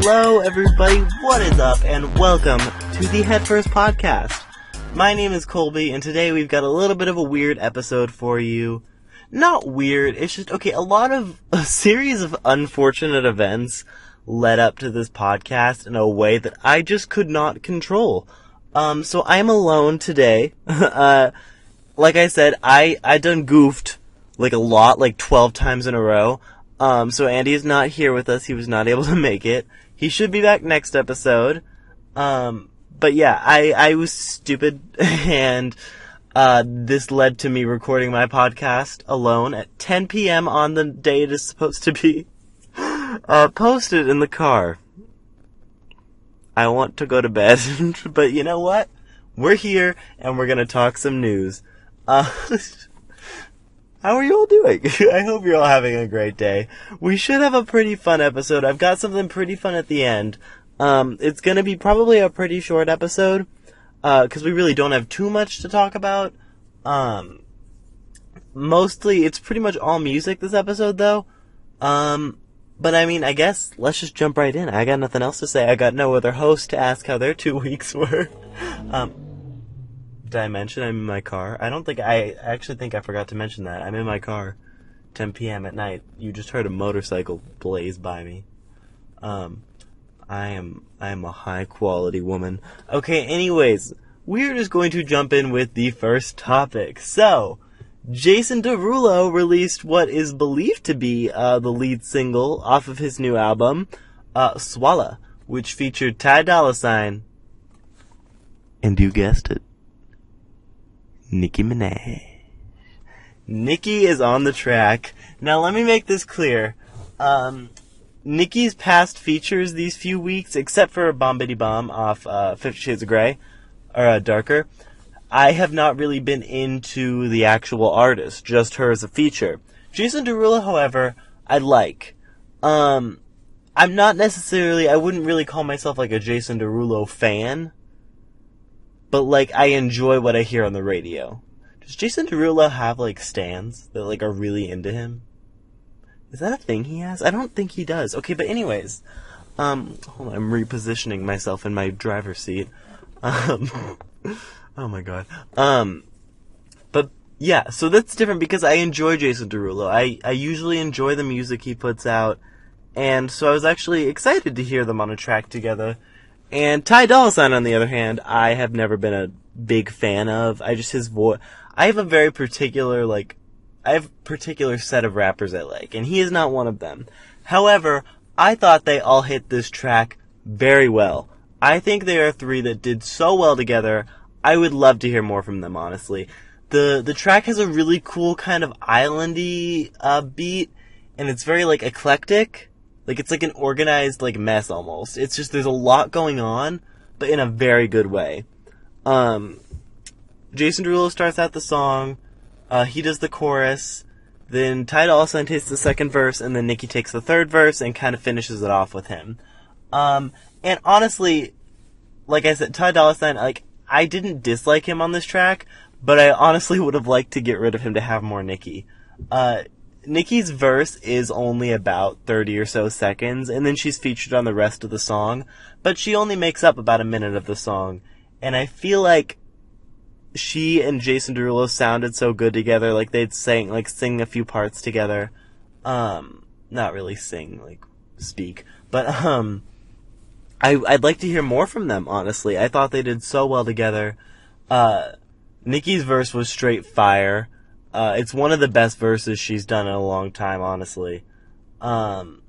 Hello everybody, what is up, and welcome to the Headfirst podcast. My name is Colby, and today we've got a little bit of a weird episode for you. Not weird, it's just, a series of unfortunate events led up to this podcast in a way that I just could not control. So I'm alone today. Like I said, I done goofed, a lot, 12 times in a row. So Andy is not here with us. He was not able to make it. He should be back next episode. But yeah, I was stupid, and this led to me recording my podcast alone at 10 p.m. on the day it is supposed to be posted in the car. I want to go to bed, but you know what? We're here, and we're gonna talk some news. How are you all doing? I hope you're all having a great day. We should have a pretty fun episode. I've got something pretty fun at the end. It's gonna be probably a pretty short episode, cause we really don't have too much to talk about. Mostly, it's pretty much all music this episode, though. But I guess, let's just jump right in. I got nothing else to say. I got no other host to ask how their 2 weeks were. Did I mention I'm in my car? I actually think I forgot to mention that. I'm in my car, 10 p.m. at night. You just heard a motorcycle blaze by me. I am a high quality woman. Okay, anyways, we're just going to jump in with the first topic. So, Jason Derulo released what is believed to be the lead single off of his new album, Swalla, which featured Ty Dolla $ign, and you guessed it, Nicki Minaj. Nicki is on the track. Now let me make this clear. Nicki's past features these few weeks, except for Bombity Bomb off 50 Shades of Grey, or Darker, I have not really been into the actual artist, just her as a feature. Jason Derulo, however, I like. I'm not necessarily, I wouldn't really call myself a Jason Derulo fan, but I enjoy what I hear on the radio. Does Jason Derulo have stans that are really into him? Is that a thing he has? I don't think he does. Okay, but anyways, hold on, I'm repositioning myself in my driver's seat. Oh my god. But yeah, so that's different because I enjoy Jason Derulo. I usually enjoy the music he puts out, and so I was actually excited to hear them on a track together. And Ty Dolla $ign, on the other hand, I have never been a big fan of. His voice, I have a very particular, particular set of rappers I like, and he is not one of them. However, I thought they all hit this track very well. I think they are three that did so well together. I would love to hear more from them, honestly. The track has a really cool kind of islandy beat, and it's very eclectic. It's an organized mess almost. It's just there's a lot going on, but in a very good way. Jason Derulo starts out the song. He does the chorus. Then Ty Dolla $ign takes the second verse, and then Nicki takes the third verse and kind of finishes it off with him. And honestly, like I said, Ty Dolla $ign, I didn't dislike him on this track, but I honestly would have liked to get rid of him to have more Nicki. Nicki's verse is only about 30 or so seconds, and then she's featured on the rest of the song, but she only makes up about a minute of the song, and I feel like she and Jason Derulo sounded so good together, they'd sing a few parts together. Not really sing, speak, but, I'd like to hear more from them, honestly. I thought they did so well together. Nicki's verse was straight fire. It's one of the best verses she's done in a long time, honestly. And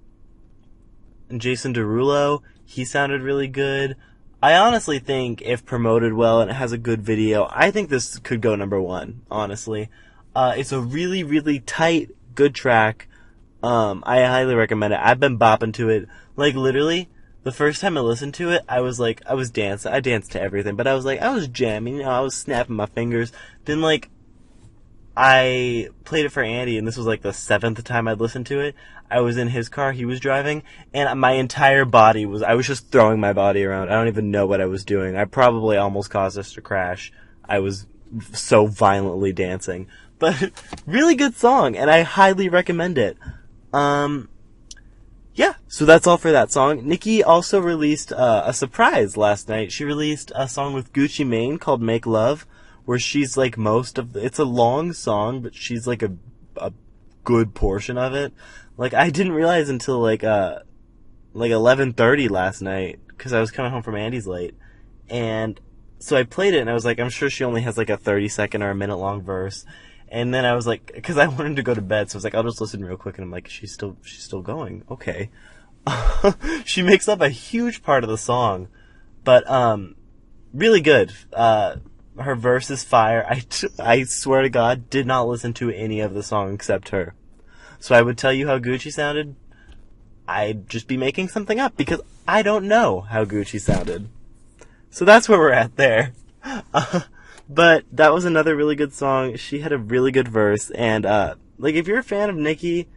Jason Derulo, he sounded really good. I honestly think if promoted well and it has a good video, I think this could go number one, honestly. It's a really, really tight, good track. I highly recommend it. I've been bopping to it. Literally, the first time I listened to it, I was dancing. I danced to everything, but I was jamming, I was snapping my fingers. Then, I played it for Andy, and this was the 7th time I'd listened to it. I was in his car, he was driving, and my entire body I was just throwing my body around. I don't even know what I was doing. I probably almost caused us to crash. I was so violently dancing. But, really good song, and I highly recommend it. yeah, so that's all for that song. Nicki also released a surprise last night. She released a song with Gucci Mane called Make Love, where she's like it's a long song, but she's like a good portion of it. Like, I didn't realize until like 11:30 last night, because I was coming home from Andy's late. And so I played it, and I was like, I'm sure she only has like a 30-second or a minute long verse. And then I was like, because I wanted to go to bed, so I was like, I'll just listen real quick. And I'm like, she's still going. Okay. She makes up a huge part of the song, but really good. Her verse is fire. I swear to God, did not listen to any of the song except her. So I would tell you how Gucci sounded. I'd just be making something up because I don't know how Gucci sounded. So that's where we're at there. But that was another really good song. She had a really good verse, and like, if you're a fan of Nicki,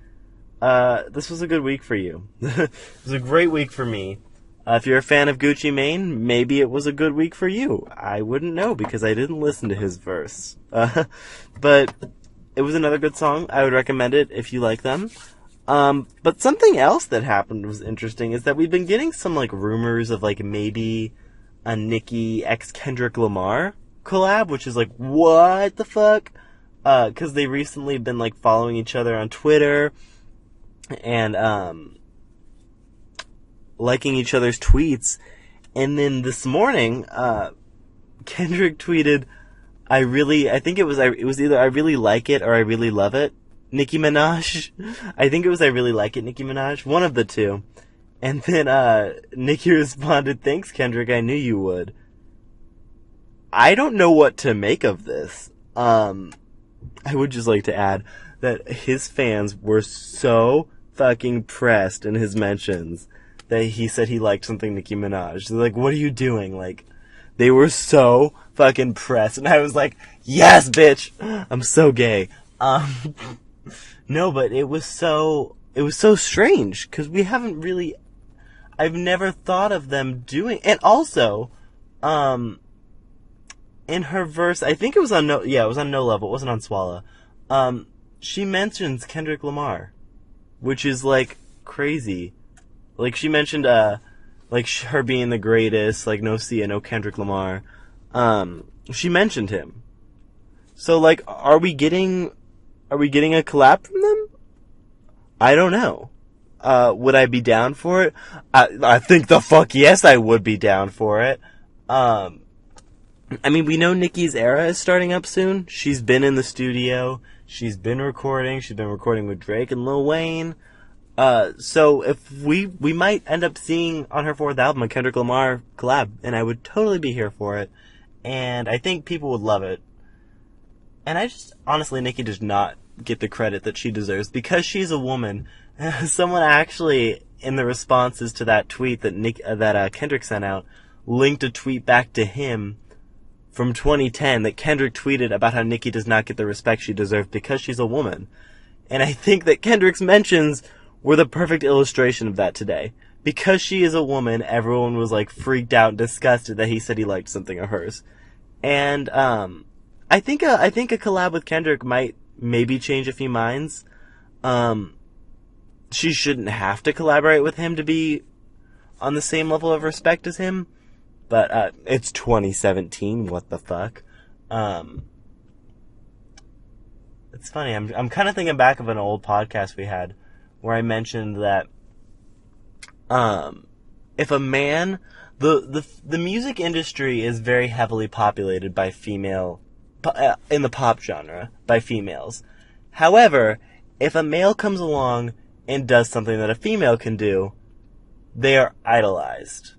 this was a good week for you. It was a great week for me. If you're a fan of Gucci Mane, maybe it was a good week for you. I wouldn't know because I didn't listen to his verse. But it was another good song. I would recommend it if you like them. But something else that happened was interesting is that we've been getting some like rumors of like maybe a Nicki x Kendrick Lamar collab, which is like, what the fuck? Cause they recently been like following each other on Twitter and, liking each other's tweets. And then this morning, Kendrick tweeted, I think it was either I really like it or I really love it, Nicki Minaj. I think it was I really like it, Nicki Minaj. One of the two. And then, Nicki responded, thanks, Kendrick, I knew you would. I don't know what to make of this. I would just like to add that his fans were so fucking pressed in his mentions that he said he liked something Nicki Minaj. They're like, what are you doing? Like, they were so fucking pressed. And I was like, yes, bitch! I'm so gay. No, but it was so strange, because we haven't really, I've never thought of them doing, and also, in her verse, I think it was on No Level, it wasn't on Swalla. She mentions Kendrick Lamar, which is like crazy. Like, she mentioned, like, her being the greatest, like, no Sia, no Kendrick Lamar. She mentioned him. So, like, are we getting a collab from them? I don't know. Would I be down for it? I think the fuck yes, I would be down for it. I mean, we know Nicki's era is starting up soon. She's been in the studio. She's been recording. She's been recording with Drake and Lil Wayne. So if we might end up seeing on her 4th album a Kendrick Lamar collab, and I would totally be here for it. And I think people would love it. And I just, honestly, Nicki does not get the credit that she deserves because she's a woman. Someone actually, in the responses to that tweet that Kendrick sent out, linked a tweet back to him from 2010 that Kendrick tweeted about how Nicki does not get the respect she deserves because she's a woman. And I think that Kendrick's mentions were the perfect illustration of that today. Because she is a woman, everyone was like freaked out and disgusted that he said he liked something of hers. And I think a collab with Kendrick might maybe change a few minds. She shouldn't have to collaborate with him to be on the same level of respect as him. But it's 2017. What the fuck? It's funny. I'm kind of thinking back of an old podcast we had where I mentioned that if a man, the music industry is very heavily populated by female in the pop genre by females. However, if a male comes along and does something that a female can do, they are idolized.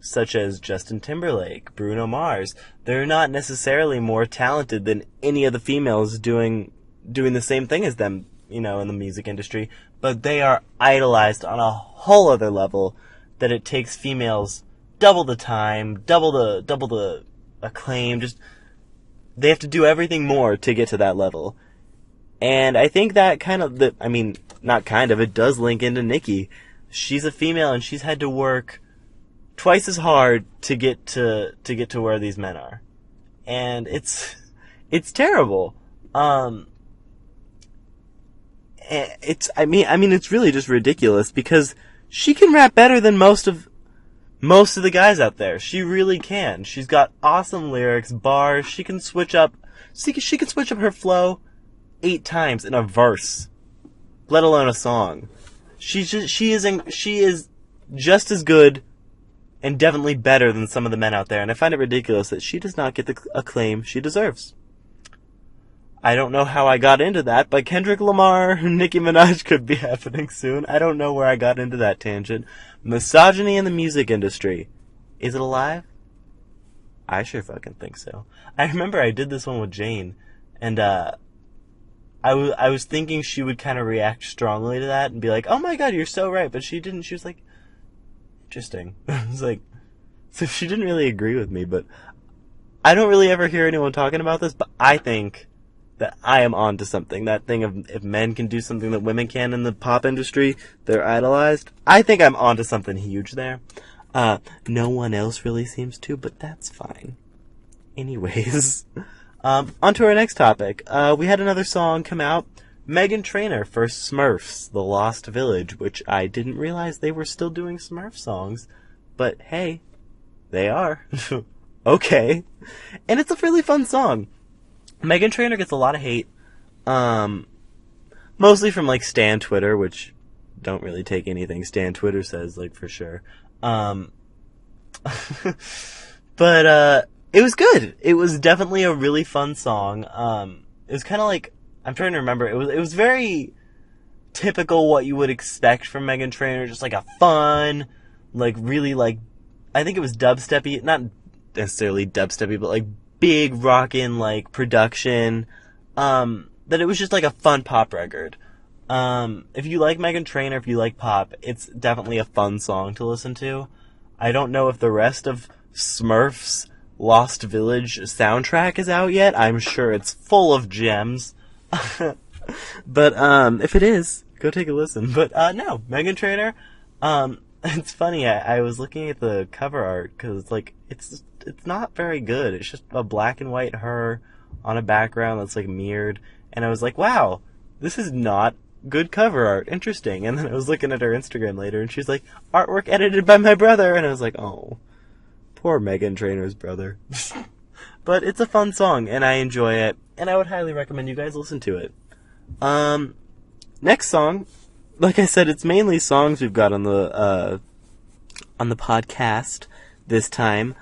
Such as Justin Timberlake, Bruno Mars. They're not necessarily more talented than any of the females doing the same thing as them, in the music industry, but they are idolized on a whole other level that it takes females double the time, double the acclaim, just they have to do everything more to get to that level. And I think that it does link into Nicki. She's a female and she's had to work twice as hard to get to where these men are. And it's terrible. it's really just ridiculous because she can rap better than most of the guys out there. She really can. She's got awesome lyrics, bars. She can switch up her flow 8 times in a verse, let alone a song. She is just as good and definitely better than some of the men out there, and I find it ridiculous that she does not get the acclaim she deserves. I don't know how I got into that, but Kendrick Lamar, Nicki Minaj could be happening soon. I don't know where I got into that tangent. Misogyny in the music industry. Is it alive? I sure fucking think so. I remember I did this one with Jane, and I was thinking she would kind of react strongly to that and be like, oh my god, you're so right, but she didn't. She was like, interesting. I was like, so she didn't really agree with me, but I don't really ever hear anyone talking about this, but I think that I am onto something. That thing of if men can do something that women can in the pop industry, they're idolized. I think I'm onto something huge there. No one else really seems to, but that's fine. Anyways, on to our next topic. We had another song come out. Meghan Trainor for Smurfs, The Lost Village, which I didn't realize they were still doing Smurf songs. But hey, they are. Okay. And it's a really fun song. Meghan Trainor gets a lot of hate, mostly from, like, Stan Twitter, which don't really take anything Stan Twitter says, like, for sure. But, it was good. It was definitely a really fun song. It was kind of like, I'm trying to remember, it was very typical what you would expect from Meghan Trainor, just, like, a fun, like, really, like, I think it was dubsteppy, not necessarily dubsteppy, but, like, big rockin' like production, that it was just like a fun pop record. If you like Meghan Trainor, if you like pop, it's definitely a fun song to listen to. I don't know if the rest of Smurfs Lost Village soundtrack is out yet. I'm sure it's full of gems. But if it is, go take a listen. But no, Meghan Trainor, it's funny, I was looking at the cover art, because like it's not very good. It's just a black and white her on a background that's like mirrored, and I was like, wow, this is not good cover art. Interesting. And then I was looking at her Instagram later, and she's like, artwork edited by my brother, and I was like, oh, poor Meghan Trainor's brother. But it's a fun song, and I enjoy it, and I would highly recommend you guys listen to it. Next song, like I said, it's mainly songs we've got on the podcast this time.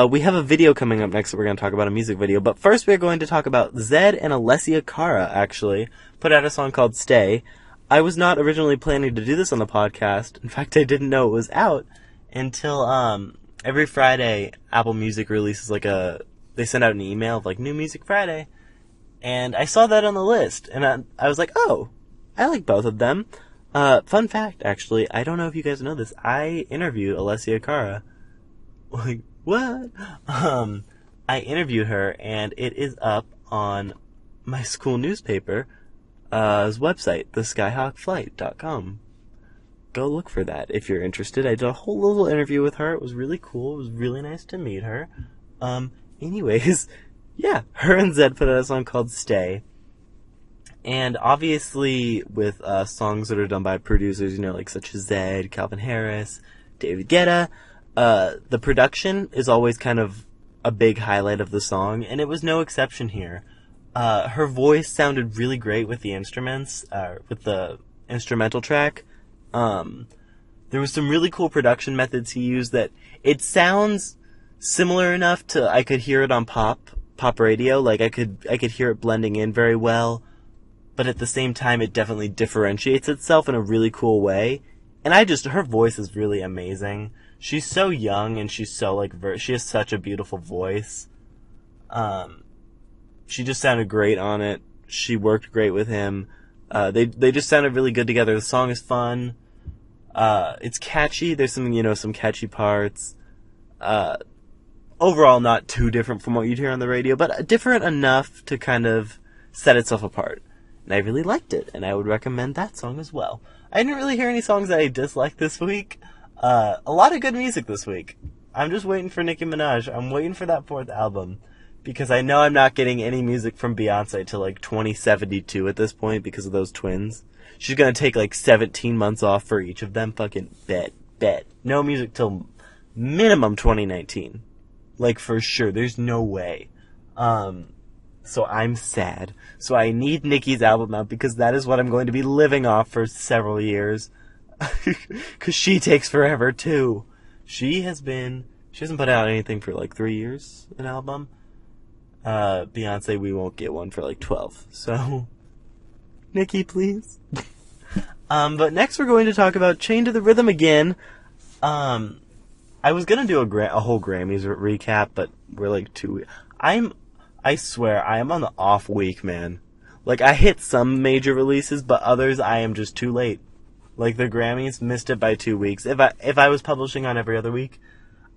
We have a video coming up next that we're going to talk about, a music video. But first we're going to talk about Zedd and Alessia Cara, actually, put out a song called Stay. I was not originally planning to do this on the podcast. In fact, I didn't know it was out until every Friday Apple Music releases they send out an email of like, New Music Friday. And I saw that on the list, and I was like, oh, I like both of them. Fun fact, actually, I don't know if you guys know this, I interviewed Alessia Cara. Like, what? I interviewed her, and it is up on my school newspaper's website, theskyhawkflight.com. Go look for that if you're interested. I did a whole little interview with her. It was really cool. It was really nice to meet her. Anyways, yeah, her and Zedd put out a song called Stay. And obviously, with songs that are done by producers, like such as Zedd, Calvin Harris, David Guetta, the production is always kind of a big highlight of the song, and it was no exception here. Her voice sounded really great with the instruments, with the instrumental track. There was some really cool production methods he used that it sounds similar enough to I could hear it on pop radio. Like I could hear it blending in very well, but at the same time it definitely differentiates itself in a really cool way. And her voice is really amazing. She's so young, and she's so she has such a beautiful voice. She just sounded great on it. She worked great with him. They just sounded really good together. The song is fun. It's catchy. There's some catchy parts. Overall, not too different from what you'd hear on the radio, but different enough to kind of set itself apart. And I really liked it, and I would recommend that song as well. I didn't really hear any songs that I disliked this week. A lot of good music this week. I'm just waiting for Nicki Minaj. I'm waiting for that 4th album. because I know I'm not getting any music from Beyonce till like 2072 at this point because of those twins. She's gonna take like 17 months off for each of them. Fucking bet. No music till minimum 2019. Like, for sure. There's no way. So I'm sad. So I need Nicki's album out because that is what I'm going to be living off for several years. Because she takes forever, too. She hasn't put out anything for like 3 years, an album. Beyonce, we won't get one for like 12. So, Nicki, please. But next we're going to talk about Chained to the Rhythm again. I was gonna do a whole Grammys recap, but we're like 2 I swear, I am on the off week, man. Like, I hit some major releases, but others I am just too late. Like, the Grammys missed it by 2 weeks. If I was publishing on every other week,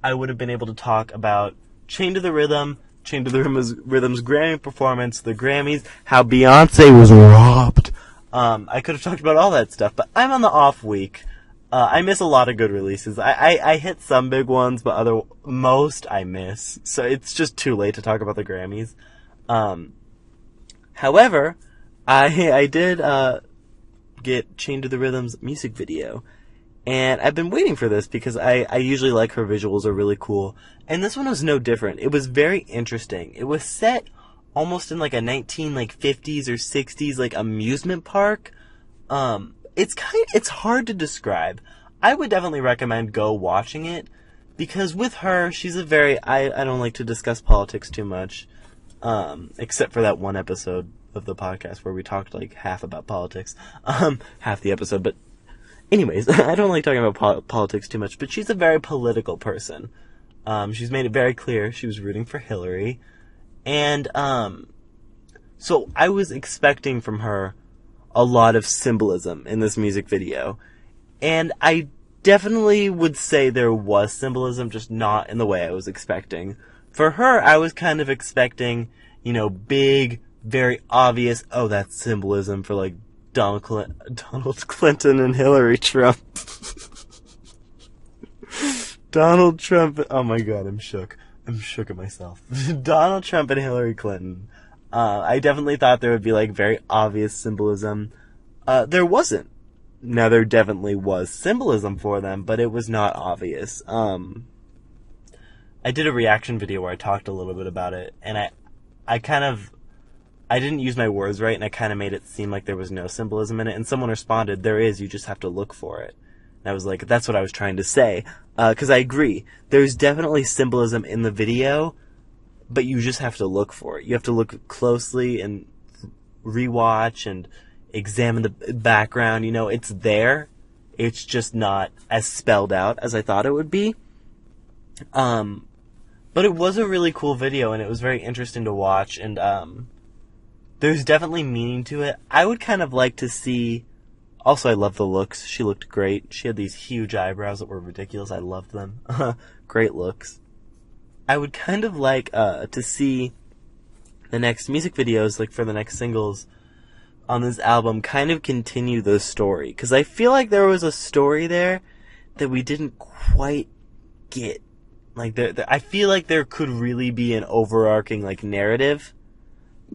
I would have been able to talk about Chained to the Rhythm's Grammy performance, the Grammys, how Beyonce was robbed. I could have talked about all that stuff, but I'm on the off week. I miss a lot of good releases. I hit some big ones, but most I miss. So it's just too late to talk about the Grammys. However, I did get Chained to the Rhythm's music video. And I've been waiting for this because I usually like her visuals, are really cool. And this one was no different. It was very interesting. It was set almost in like a 50s or 60s like amusement park. It's hard to describe. I would definitely recommend go watching it because with her, she's a very I don't like to discuss politics too much, except for that one episode of the podcast where we talked like half about politics, half the episode. But anyways, I don't like talking about politics too much. But she's a very political person. She's made it very clear she was rooting for Hillary, and so I was expecting from her a lot of symbolism in this music video. And I definitely would say there was symbolism, just not in the way I was expecting. For her, I was kind of expecting, big, very obvious, oh, that's symbolism for like Donald Clinton and Hillary Trump. Donald Trump, oh my god, I'm shook. I'm shook at myself. Donald Trump and Hillary Clinton. I definitely thought there would be like very obvious symbolism. There wasn't. Now there definitely was symbolism for them, but it was not obvious. I did a reaction video where I talked a little bit about it, and I didn't use my words right, and I kind of made it seem like there was no symbolism in it, and someone responded, there is, you just have to look for it. And I was like, that's what I was trying to say. 'Cause I agree. There's definitely symbolism in the video, but you just have to look for it. You have to look closely and rewatch and examine the background. It's there. It's just not as spelled out as I thought it would be. But it was a really cool video, and it was very interesting to watch, and there's definitely meaning to it. I would kind of like to see... Also, I love the looks. She looked great. She had these huge eyebrows that were ridiculous. I loved them. Great looks. I would kind of like to see the next music videos, like for the next singles on this album, kind of continue the story. Because I feel like there was a story there that we didn't quite get. Like, I feel like there could really be an overarching, like, narrative,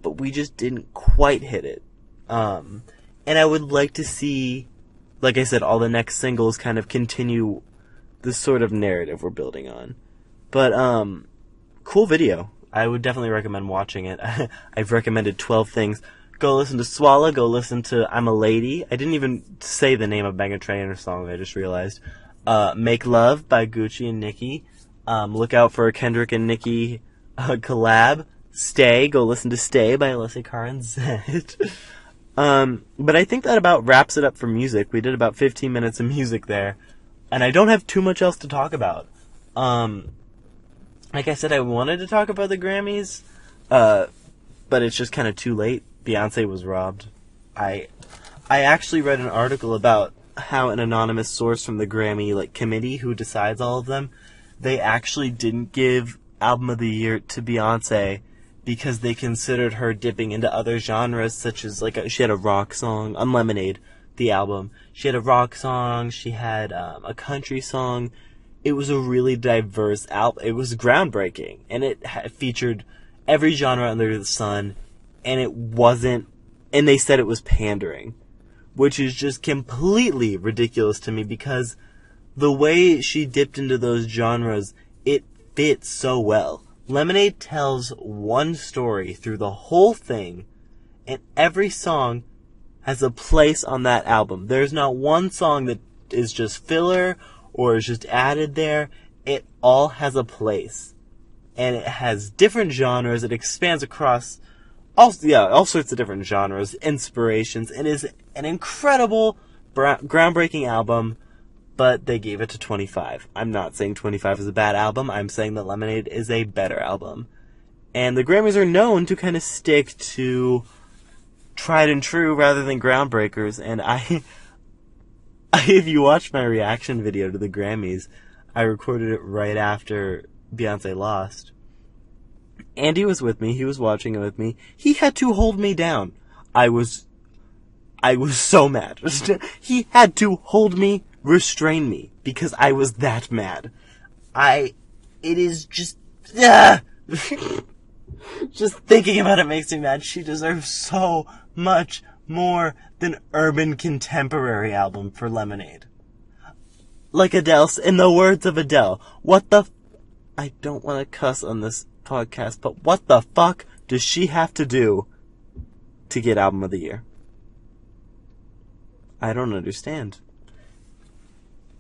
but we just didn't quite hit it. And I would like to see, like I said, all the next singles kind of continue the sort of narrative we're building on. But, cool video. I would definitely recommend watching it. I've recommended 12 things. Go listen to Swalla. Go listen to I'm a Lady. I didn't even say the name of Meghan Trainor's song, I just realized. Make Love by Gucci and Nicki. Look out for a Kendrick and Nicki collab. Stay. Go listen to Stay by Alessia Cara and Zedd. But I think that about wraps it up for music. We did about 15 minutes of music there. And I don't have too much else to talk about. Like I said, I wanted to talk about the Grammys, but it's just kind of too late. Beyonce was robbed. I actually read an article about how an anonymous source from the Grammy committee who decides all of them, they actually didn't give Album of the Year to Beyonce because they considered her dipping into other genres, such as she had a rock song on Lemonade, the album. She had a rock song. She had a country song. It was a really diverse album. It was groundbreaking, and it featured every genre under the sun, and it wasn't, and they said it was pandering, which is just completely ridiculous to me, because the way she dipped into those genres, it fits so well. Lemonade tells one story through the whole thing, and every song has a place on that album. There's not one song that is just filler or is just added there. It all has a place. And it has different genres. It expands across all sorts of different genres, inspirations, and is an incredible, groundbreaking album, but they gave it to 25. I'm not saying 25 is a bad album. I'm saying that Lemonade is a better album. And the Grammys are known to kind of stick to tried and true rather than groundbreakers, and if you watch my reaction video to the Grammys, I recorded it right after Beyonce lost. Andy was with me, he was watching it with me, he had to hold me down. I was so mad. He had to hold me, restrain me, because I was that mad. It is just, just thinking about it makes me mad. She deserves so much more than urban contemporary album for Lemonade. Like Adele, in the words of Adele, I don't want to cuss on this podcast, but what the fuck does she have to do to get Album of the Year? I don't understand.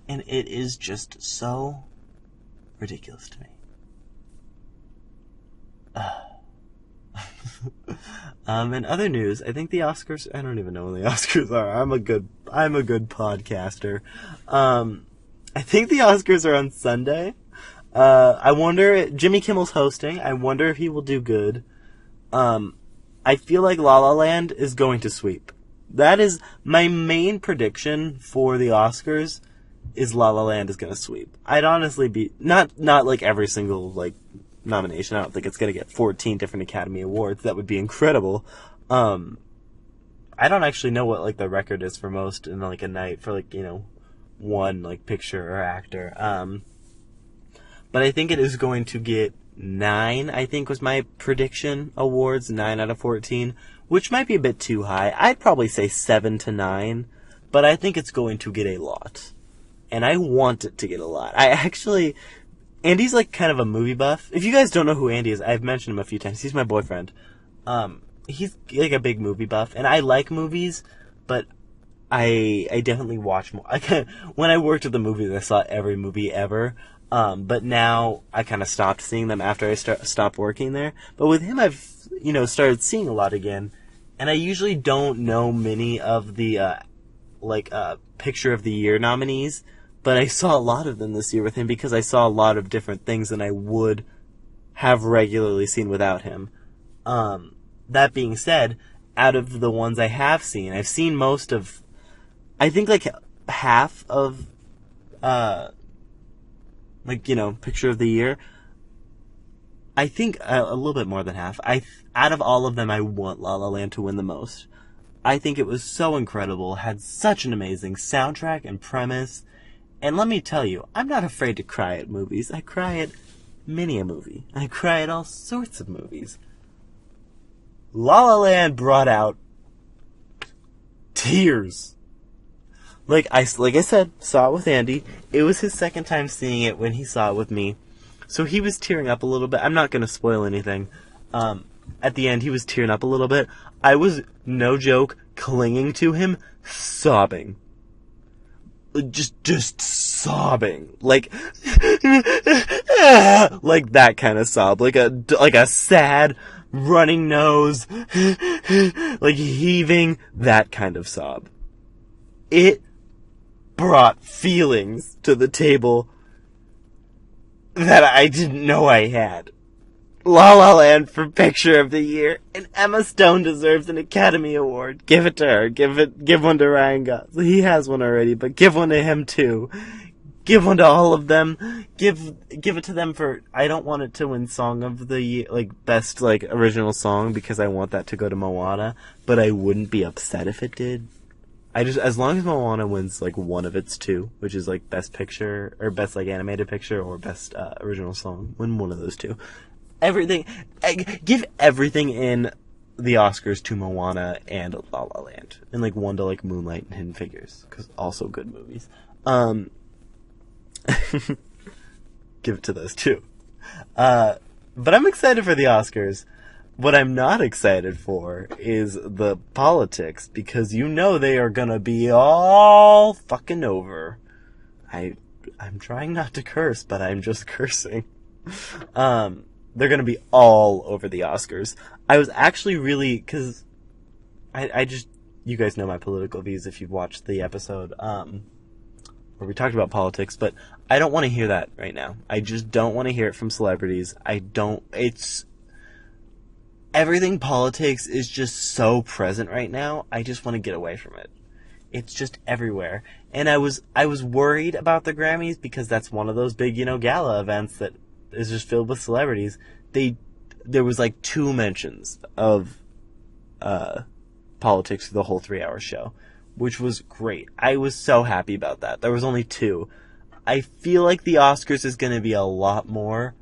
And it is just so ridiculous to me. In other news, I think the Oscars, I don't even know when the Oscars are. I'm a good podcaster. I think the Oscars are on Sunday. I wonder, Jimmy Kimmel's hosting. I wonder if he will do good. I feel like La La Land is going to sweep. That is my main prediction for the Oscars, is La La Land is going to sweep. I'd honestly be, not like every single, like, nomination. I don't think it's going to get 14 different Academy Awards. That would be incredible. I don't actually know what, like, the record is for most in, like, a night for, like, one, like, picture or actor. But I think it is going to get 9, I think was my prediction, awards, 9 out of 14, which might be a bit too high. I'd probably say 7 to 9, but I think it's going to get a lot. And I want it to get a lot. Andy's like kind of a movie buff. If you guys don't know who Andy is, I've mentioned him a few times. He's my boyfriend. He's like a big movie buff, and I like movies, but I definitely watch more. When I worked at the movies, I saw every movie ever. But now I kind of stopped seeing them after I stopped working there. But with him, I've, started seeing a lot again. And I usually don't know many of the, Picture of the Year nominees. But I saw a lot of them this year with him because I saw a lot of different things than I would have regularly seen without him. That being said, out of the ones I have seen, I've seen most of, I think like half of, Picture of the Year. I think a little bit more than half. Out of all of them, I want La La Land to win the most. I think it was so incredible, had such an amazing soundtrack and premise. And let me tell you, I'm not afraid to cry at movies. I cry at many a movie. I cry at all sorts of movies. La La Land brought out tears. Like I said, saw it with Andy. It was his second time seeing it when he saw it with me. So he was tearing up a little bit. I'm not going to spoil anything. At the end, he was tearing up a little bit. I was, no joke, clinging to him, sobbing. Just sobbing. Like that kind of sob. Like a sad, running nose, like heaving, that kind of sob. It brought feelings to the table that I didn't know I had. La La Land for Picture of the Year, and Emma Stone deserves an Academy Award. Give it to her. Give one to Ryan Gosling. He has one already, but give one to him too. Give one to all of them. Give it to them for, I don't want it to win Song of the Year, like best like original song, because I want that to go to Moana, but I wouldn't be upset if it did. As long as Moana wins like one of its two, which is like best picture or best like animated picture or best original song, win one of those two. everything. Give everything in the Oscars to Moana and La La Land, and like one to like Moonlight and Hidden Figures, because also good movies. Give it to those two. But I'm excited for the Oscars. What I'm not excited for is the politics, because you know they are gonna be all fucking over. I'm trying not to curse, but I'm just cursing. They're gonna be all over the Oscars. I was actually really, because I just, you guys know my political views if you've watched the episode, where we talked about politics, but I don't want to hear that right now. I just don't want to hear it from celebrities. Everything politics is just so present right now. I just want to get away from it. It's just everywhere. And I was worried about the Grammys, because that's one of those big, gala events that is just filled with celebrities. There was like 2 mentions of politics through the whole 3-hour show, which was great. I was so happy about that. There was only 2. I feel like the Oscars is going to be a lot more.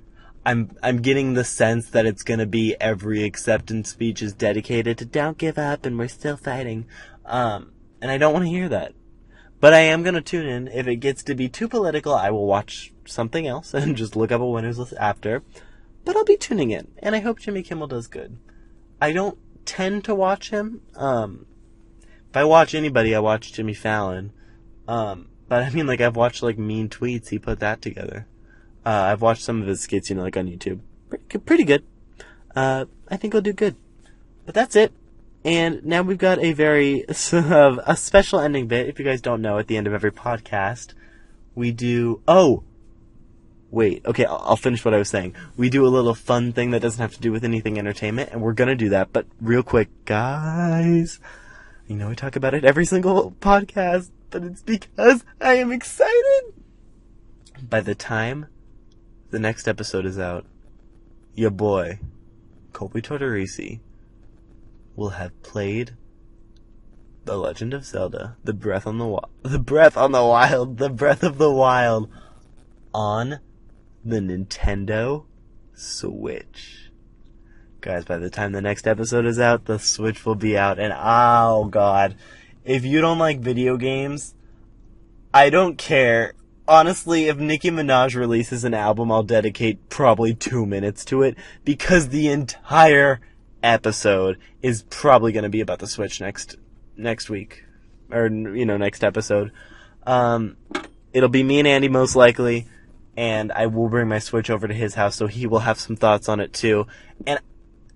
I'm getting the sense that it's going to be every acceptance speech is dedicated to don't give up and we're still fighting. And I don't want to hear that. But I am going to tune in. If it gets to be too political, I will watch something else and just look up a winners list after. But I'll be tuning in, and I hope Jimmy Kimmel does good. I don't tend to watch him. If I watch anybody, I watch Jimmy Fallon. But I mean, like, I've watched, like, Mean Tweets. He put that together. I've watched some of his skits, like, on YouTube. Pretty good. I think he'll do good. But that's it. And now we've got a special ending bit. If you guys don't know, at the end of every podcast, we do... Oh! Wait, okay, I'll finish what I was saying. We do a little fun thing that doesn't have to do with anything entertainment, and we're gonna do that, but real quick, guys, we talk about it every single podcast, but it's because I am excited! By the time the next episode is out, your boy, Colby Tortorisi, will have played The Legend of Zelda, the Breath of the Wild, on the Nintendo Switch. Guys, by the time the next episode is out, the Switch will be out, and oh god, if you don't like video games, I don't care. Honestly, if Nicki Minaj releases an album, I'll dedicate probably 2 minutes to it, because the entire episode is probably going to be about the Switch next week, or next episode. It'll be me and Andy most likely, and I will bring my Switch over to his house, so he will have some thoughts on it too. And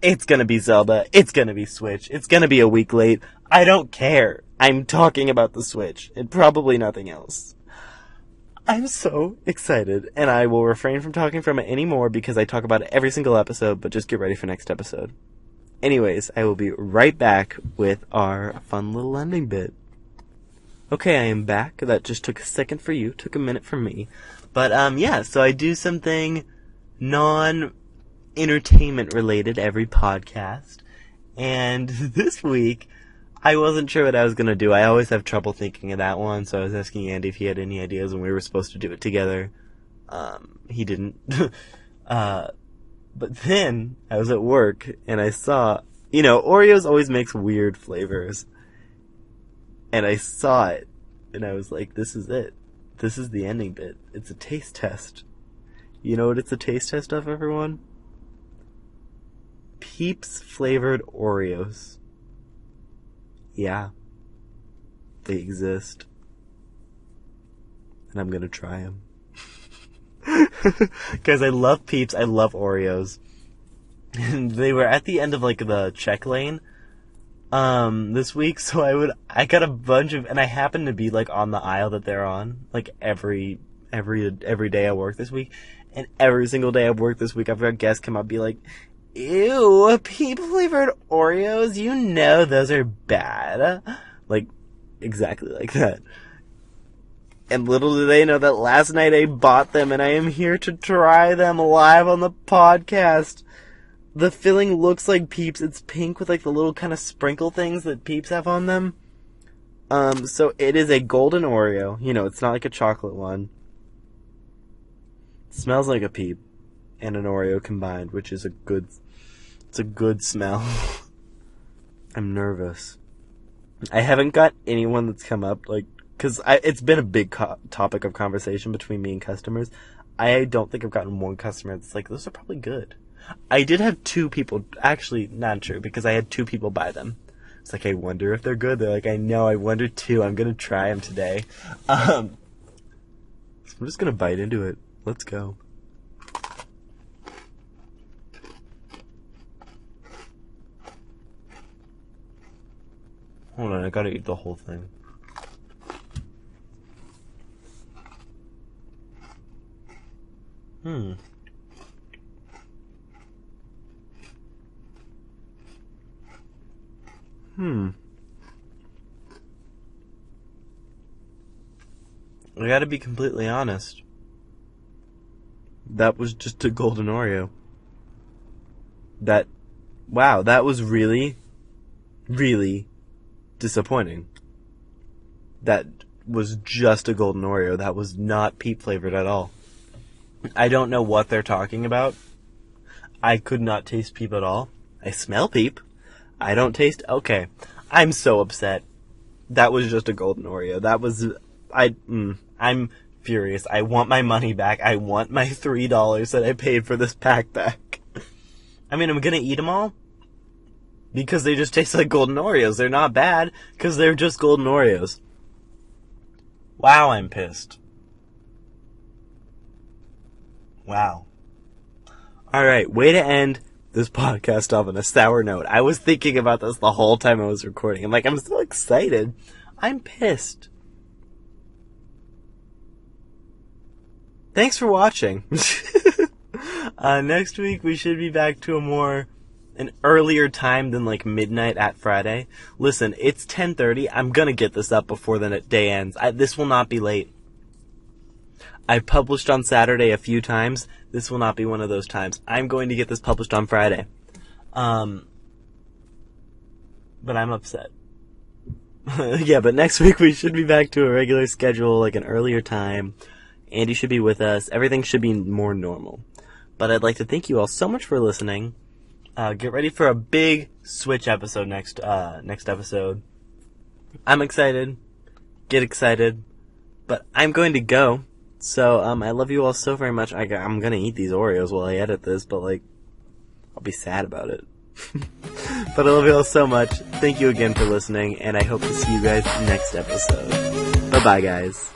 it's gonna be Zelda, it's gonna be Switch, it's gonna be a week late. I don't care. I'm talking about the Switch, and probably nothing else. I'm so excited, and I will refrain from talking from it anymore because I talk about it every single episode, but just get ready for next episode. Anyways, I will be right back with our fun little ending bit. Okay, I am back. That just took a second for you, took a minute for me. But, so I do something non-entertainment related every podcast. And this week, I wasn't sure what I was going to do. I always have trouble thinking of that one, so I was asking Andy if he had any ideas when we were supposed to do it together. He didn't. But then, I was at work, and I saw, Oreos always makes weird flavors. And I saw it, and I was like, this is it. This is the ending bit. It's a taste test. You know what it's a taste test of, everyone? Peeps flavored Oreos. Yeah. They exist. And I'm gonna try them. Guys, I love Peeps. I love Oreos. And they were at the end of, like, the check lane this week, so I got a bunch of, and I happened to be, like, on the aisle that they're on, like, every day I work this week, and every single day I work this week, I've had guests come up and be like, ew, peep-flavored Oreos, those are bad. Like, exactly like that. And little do they know that last night I bought them, and I am here to try them live on the podcast. The filling looks like Peeps. It's pink with, like, the little kind of sprinkle things that Peeps have on them. So it is a golden Oreo. It's not like a chocolate one. It smells like a Peep. and an Oreo combined, which is it's a good smell. I'm nervous. I haven't got anyone that's come up, like, because it's been a big topic of conversation between me and customers. I don't think I've gotten one customer that's like, those are probably good. I did have 2 people, actually, not true, because I had 2 people buy them. It's like, I wonder if they're good. They're like, I know, I wonder too. I'm going to try them today. So I'm just going to bite into it. Let's go. Hold on, I gotta eat the whole thing. I gotta be completely honest. That was just a golden Oreo. Wow, that was really, really disappointing. That was just a golden Oreo. That was not Peep flavored at all. I don't know what they're talking about. I could not taste Peep at all. I smell Peep. I don't taste... Okay. I'm so upset. That was just a golden Oreo. That was... I'm furious. I want my money back. I want my $3 that I paid for this pack back. I mean, I'm gonna eat them all. Because they just taste like golden Oreos. They're not bad, because they're just golden Oreos. Wow, I'm pissed. Wow. Alright, way to end this podcast off on a sour note. I was thinking about this the whole time I was recording. I'm like, I'm so excited. I'm pissed. Thanks for watching. Next week we should be back to an earlier time than like midnight at Friday. Listen, it's 10:30. I'm gonna get this up before the day ends. This will not be late. I published on Saturday a few times. This will not be one of those times. I'm going to get this published on Friday. But I'm upset. Yeah, but next week we should be back to a regular schedule, like an earlier time. Andy should be with us. Everything should be more normal. But I'd like to thank you all so much for listening. Get ready for a big Switch episode next episode. I'm excited. Get excited. But I'm going to go. So, I love you all so very much. I'm gonna eat these Oreos while I edit this, but, like, I'll be sad about it. But I love you all so much. Thank you again for listening, and I hope to see you guys next episode. Bye-bye, guys.